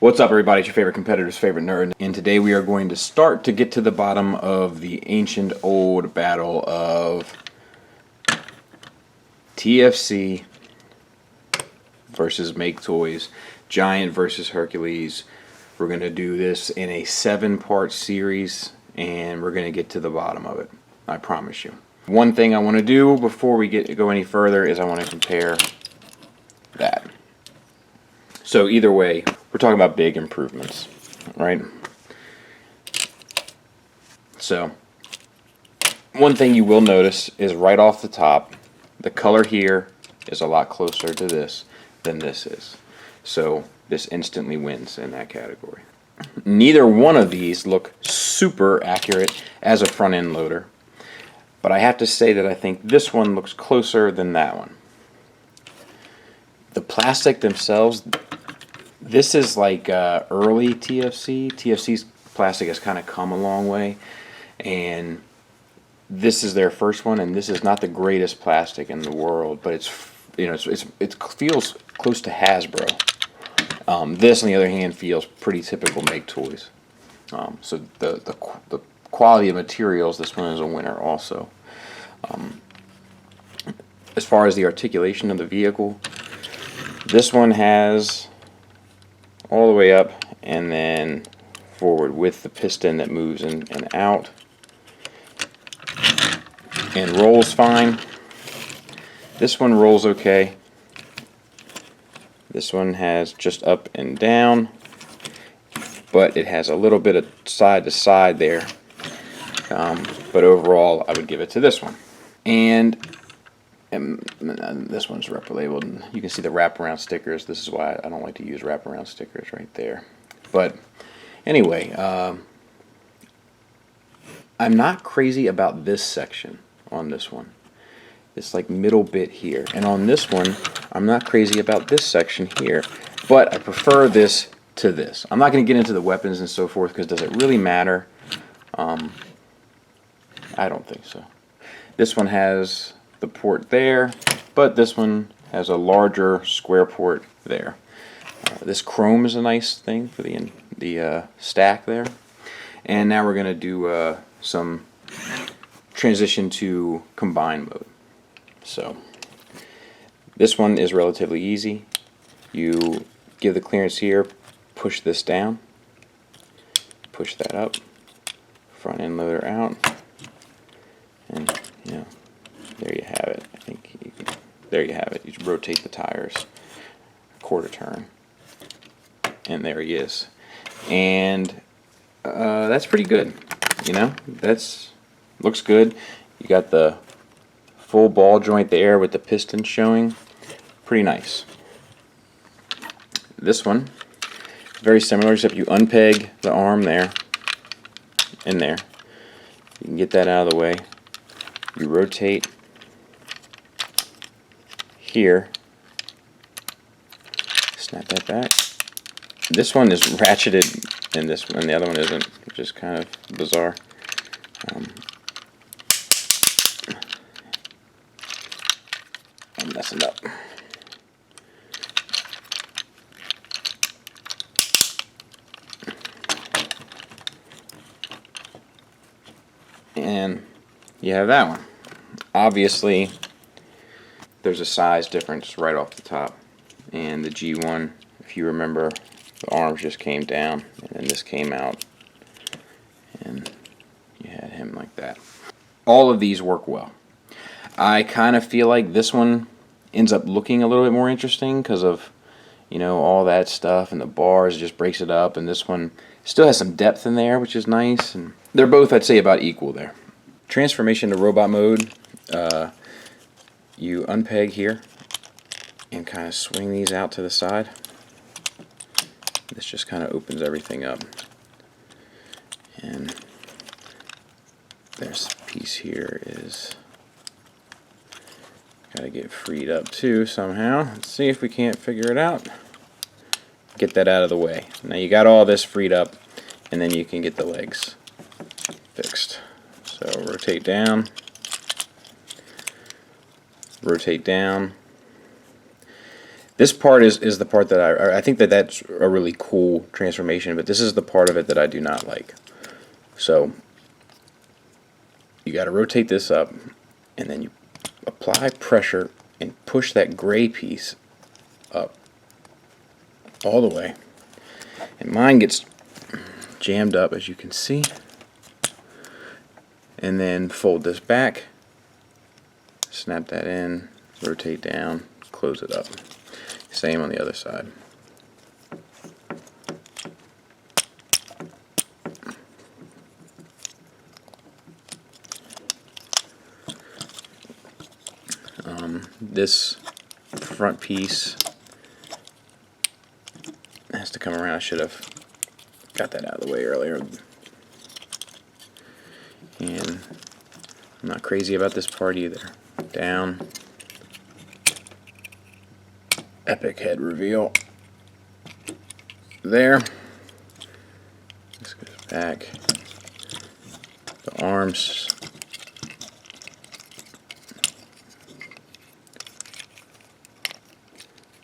What's up, everybody? It's your favorite competitor's favorite nerd, and today we are going to start to get to the bottom of the ancient old battle of TFC versus Maketoys, Giant versus Hercules. We're going to do this in a 7-part series, and we're going to get to the bottom of it. I promise you. One thing I want to do before we go any further is I want to compare that. So either way, we're talking about big improvements, right? So one thing you will notice is right off the top, the color here is a lot closer to this than this is. So this instantly wins in that category. Neither one of these look super accurate as a front end loader, but I have to say that I think this one looks closer than that one. The plastic themselves, this is like early TFC. TFC's plastic has kind of come a long way, and this is their first one, and this is not the greatest plastic in the world, but it's, you know, it feels close to Hasbro. This, on the other hand, feels pretty typical Maketoys. So the quality of materials, this one is a winner also. As far as the articulation of the vehicle, this one has all the way up and then forward with the piston that moves in and out and rolls fine. This one rolls okay. This one has just up and down, but it has a little bit of side to side there. But overall, I would give it to this one. And this one's rep labeled, and you can see the wraparound stickers. This is why I don't like to use wraparound stickers right there. But anyway, I'm not crazy about this section on this one. This like middle bit here. And on this one, I'm not crazy about this section here. But I prefer this to this. I'm not going to get into the weapons and so forth, because does it really matter? I don't think so. This one has the port there, but this one has a larger square port there. This chrome is a nice thing for the stack there. And now we're going to do some transition to combine mode. So this one is relatively easy. You give the clearance here, push this down, push that up, front end loader out, and you know, there you have it. I think you can, there you have it. You rotate the tires a quarter turn, and there he is. And that's pretty good. You know, that's looks good. You got the full ball joint there with the piston showing. Pretty nice. This one is very similar, except you unpeg the arm there and there. You can get that out of the way. You rotate here, snap that back. This one is ratcheted and this one, and the other one isn't, which is kind of bizarre. I'm messing up. And you have that one. Obviously, there's a size difference right off the top. And the G1, if you remember, the arms just came down, and then this came out, and you had him like that. All of these work well. I kind of feel like this one ends up looking a little bit more interesting because of, you know, all that stuff, and the bars just breaks it up, and this one still has some depth in there, which is nice. And they're both, I'd say, about equal there. Transformation to robot mode, you unpeg here and kind of swing these out to the side. This just kind of opens everything up. And this piece here is got to get freed up too somehow. Let's see if we can't figure it out. Get that out of the way. Now you got all this freed up, and then you can get the legs fixed. So rotate down, rotate down. This part is the part that I think that's a really cool transformation, but this is the part of it that I do not like. So you got to rotate this up, and then you apply pressure and push that gray piece up all the way. And mine gets jammed up, as you can see. And then fold this back, snap that in, rotate down, close it up. Same on the other side. This front piece has to come around. I should have got that out of the way earlier. And I'm not crazy about this part either. Down. Epic head reveal. There. This goes back. The arms.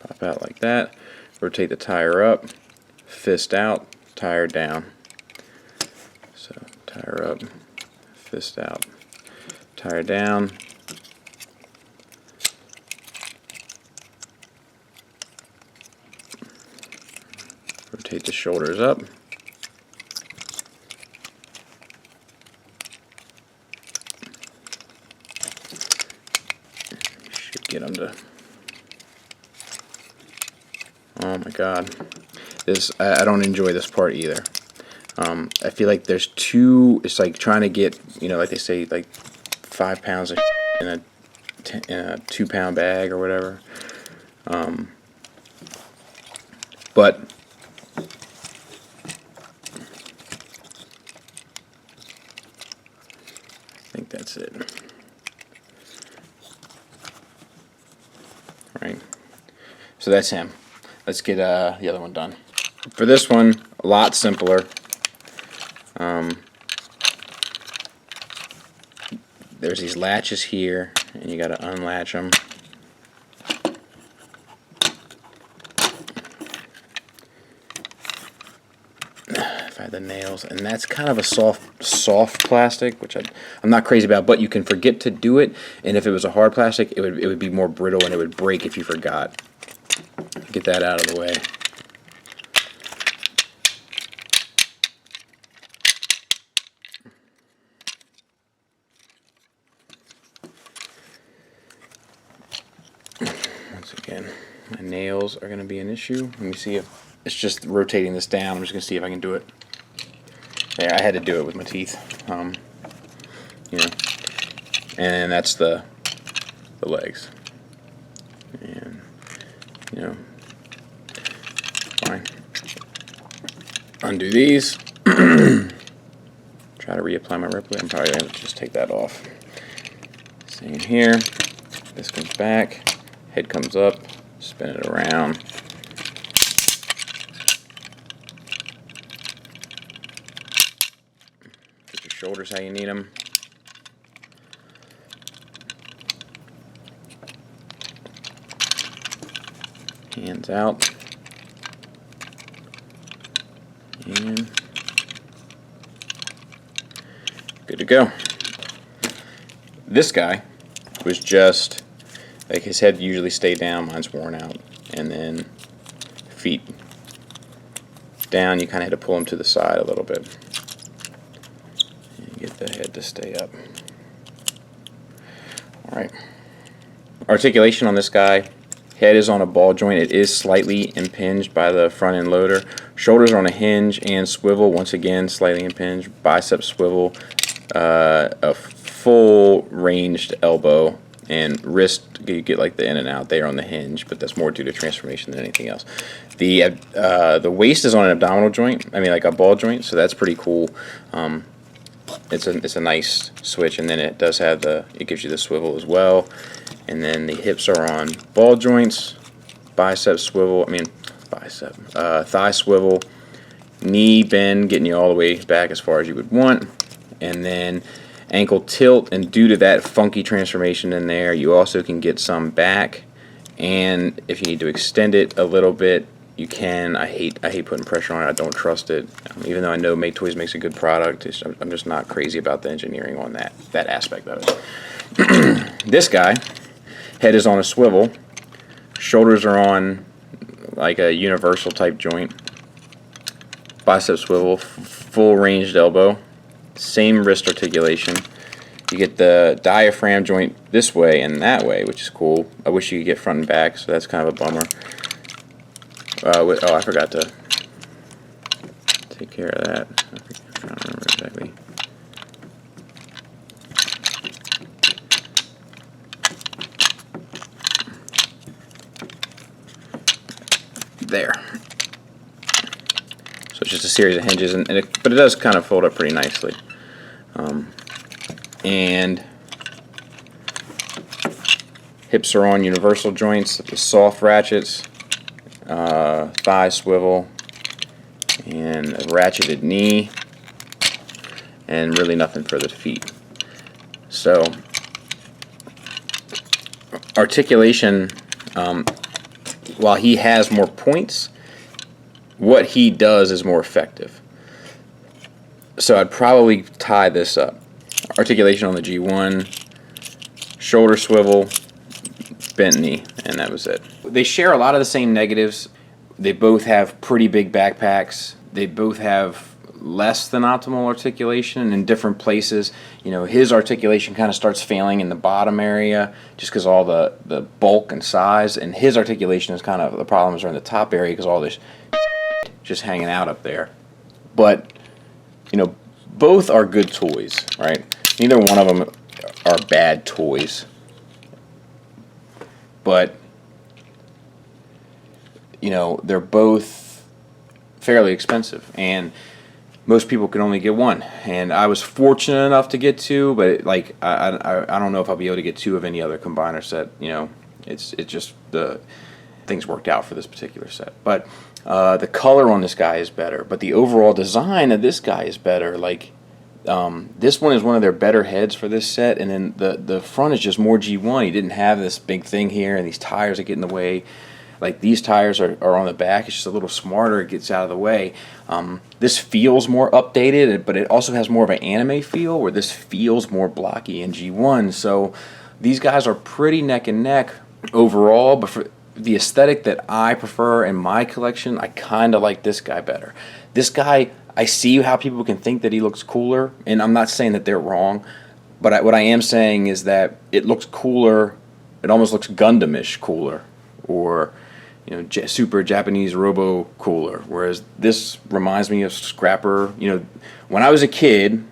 Pop out like that. Rotate the tire up. Fist out. Tire down. So tire up. Fist out. Tire down. Rotate the shoulders up. Should get them to... Oh my god. This I don't enjoy this part either. I feel like there's too... It's like trying to get, you know, like they say, like 5 pounds of in a 2-pound bag or whatever. But I think that's it. All right. So that's him. Let's get the other one done. For this one, a lot simpler. There's these latches here, and you got to unlatch them. If I had the nails, and that's kind of a soft plastic, which I'm not crazy about, but you can forget to do it, and if it was a hard plastic, it would be more brittle and it would break if you forgot. Get that out of the way. Once again, my nails are going to be an issue. Let me see if it's just rotating this down. I'm just going to see if I can do it. There, I had to do it with my teeth. You know, and that's the legs. And you know, fine. Undo these. Try to reapply my riplet. I'm probably going to just take that off. Same here. This comes back. Head comes up. Spin it around. Put your shoulders how you need them. Hands out. And good to go. This guy was just like his head usually stayed down, mine's worn out, and then feet down. You kind of had to pull them to the side a little bit and get the head to stay up. All right. Articulation on this guy. Head is on a ball joint. It is slightly impinged by the front end loader. Shoulders are on a hinge and swivel. Once again, slightly impinged. Bicep swivel. A full ranged elbow. And wrist, you get like the in and out there on the hinge, but that's more due to transformation than anything else. The waist is on an abdominal joint. I mean, like a ball joint. So that's pretty cool. It's a nice switch, and then it does have it gives you the swivel as well. And then the hips are on ball joints, bicep swivel, thigh swivel, knee bend, getting you all the way back as far as you would want, and then ankle tilt. And due to that funky transformation in there, you also can get some back and if you need to extend it a little bit, you can. I hate putting pressure on it. I don't trust it. Even though I know Maketoys makes a good product, I'm just not crazy about the engineering on that aspect of it. This guy, head is on a swivel, shoulders are on like a universal type joint, bicep swivel, full ranged elbow, same wrist articulation. You get the diaphragm joint this way and that way, which is cool. I wish you could get front and back, so that's kind of a bummer. Oh, I forgot to take care of that. I don't remember exactly. There. So it's just a series of hinges, but it does kind of fold up pretty nicely. And hips are on universal joints, the soft ratchets, thigh swivel, and a ratcheted knee, and really nothing for the feet. So articulation, while he has more points, what he does is more effective. So I'd probably tie this up. Articulation on the G1, shoulder swivel, bent knee, and that was it. They share a lot of the same negatives. They both have pretty big backpacks. They both have less than optimal articulation in different places. You know, his articulation kind of starts failing in the bottom area just because all the bulk and size, and his articulation is kind of, the problems are in the top area because all this just hanging out up there. But, you know, both are good toys, right? Neither one of them are bad toys. But, you know, they're both fairly expensive, and most people can only get one. And I was fortunate enough to get two, but like I don't know if I'll be able to get two of any other combiner set. You know, it's just the things worked out for this particular set. But the color on this guy is better, but the overall design of this guy is better. Like this one is one of their better heads for this set, and then the front is just more G1. He didn't have this big thing here, and these tires that get in the way. Like these tires are on the back. It's just a little smarter. It gets out of the way. This feels more updated, but it also has more of an anime feel, where this feels more blocky in G1. So these guys are pretty neck and neck overall, but for the aesthetic that I prefer in my collection, I kind of like this guy better. This guy, I see how people can think that he looks cooler, and I'm not saying that they're wrong, but what I am saying is that it looks cooler. It almost looks Gundam-ish cooler, or you know, super Japanese robo cooler, whereas this reminds me of Scrapper. You know, when I was a kid,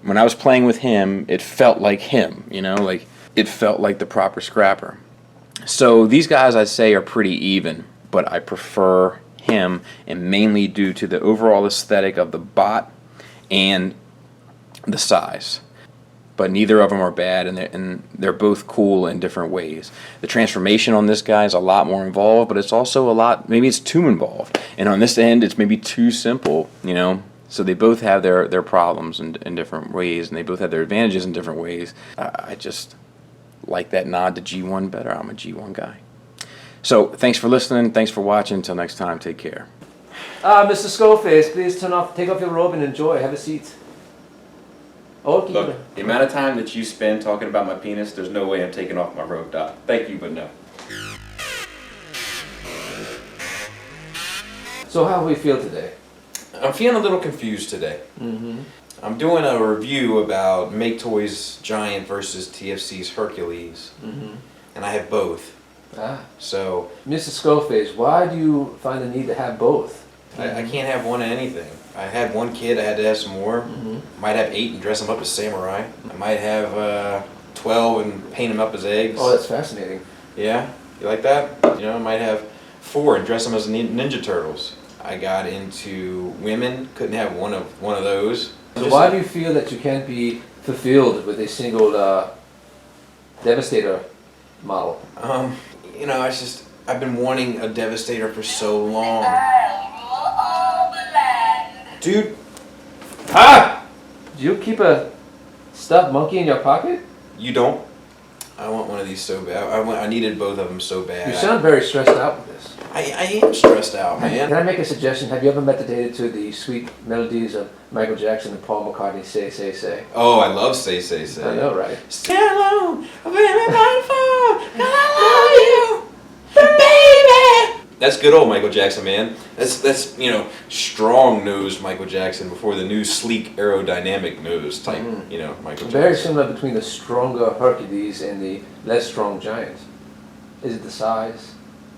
when I was playing with him, it felt like him, you know, like it felt like the proper Scrapper. So these guys, I'd say, are pretty even, but I prefer him, and mainly due to the overall aesthetic of the bot and the size. But neither of them are bad, and they're both cool in different ways. The transformation on this guy is a lot more involved, but it's also a lot, maybe it's too involved. And on this end, it's maybe too simple, you know? So they both have their problems in different ways, and they both have their advantages in different ways. I just like that nod to G1 better. I'm a G1 guy. So thanks for listening. Thanks for watching. Until next time, take care. Mr. Skullface, please take off your robe and enjoy. Have a seat. Okay. Look, the amount of time that you spend talking about my penis, there's no way I'm taking off my robe, Doc. Thank you, but no. So how do we feel today? I'm feeling a little confused today. I'm doing a review about Maketoys Giant versus TFC's Hercules, and I have both. So, Mr. Skullface, why do you find the need to have both? I can't have one of anything. I had one kid, I had to have some more. Might have 8 and dress them up as samurai. I might have 12 and paint them up as eggs. Oh, that's fascinating. Yeah, you like that? You know, I might have 4 and dress them as Ninja Turtles. I got into women, couldn't have one of those. So why do you feel that you can't be fulfilled with a single Devastator model? You know, it's just, I've been wanting a Devastator for so long. Dude. Ah! Do you keep a stuffed monkey in your pocket? You don't? I want one of these so bad. I needed both of them so bad. You sound very stressed out with this. I am stressed out, man. Can I make a suggestion? Have you ever meditated to the sweet melodies of Michael Jackson and Paul McCartney, Say, Say, Say? Oh, I love Say, Say, Say. I know, right? Stay alone, baby, I love you, baby. That's good old Michael Jackson, man. That's strong nose Michael Jackson before the new sleek aerodynamic nose type, Michael Jackson. Very similar between the stronger Hercules and the less strong Giant. Is it the size?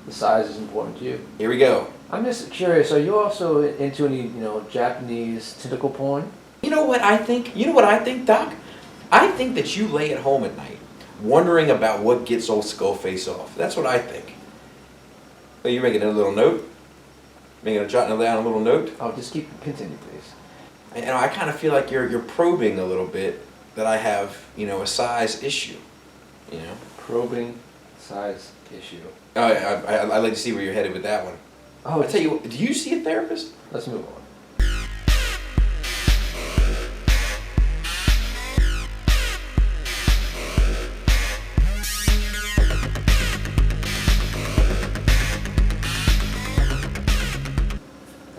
The size is important to you. Here we go. I'm just curious, are you also into any, Japanese tentacle porn? You know what I think? Doc? I think that you lay at home at night wondering about what gets old Skullface off. That's what I think. Oh, you're making a little note? Jotting down a little note? Oh, just continue, please. I kind of feel like you're probing a little bit that I have, a size issue. Probing size issue. Oh, I'd like to see where you're headed with that one. Oh, I tell you what, do you see a therapist? let's move on.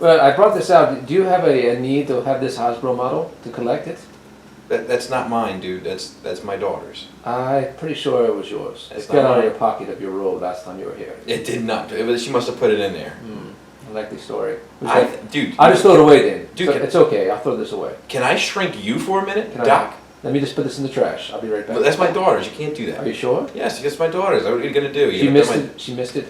Well, I brought this out. Do you have a need to have this Hasbro model to collect it? That's not mine, dude. That's my daughter's. I'm pretty sure it was yours. It's It got not out of mine. your pocket of your robe last time you were here. It did not. She must have put it in there. Unlikely story. Dude. I'll just throw it away then. Dude, It's okay. I'll throw this away. Can I shrink you for a minute, Can I- Doc? Let me just put this in the trash. I'll be right back. But that's my daughter's. You can't do Are that. you sure? Yes, that's my daughter's. What are you gonna do? She missed it. She missed it.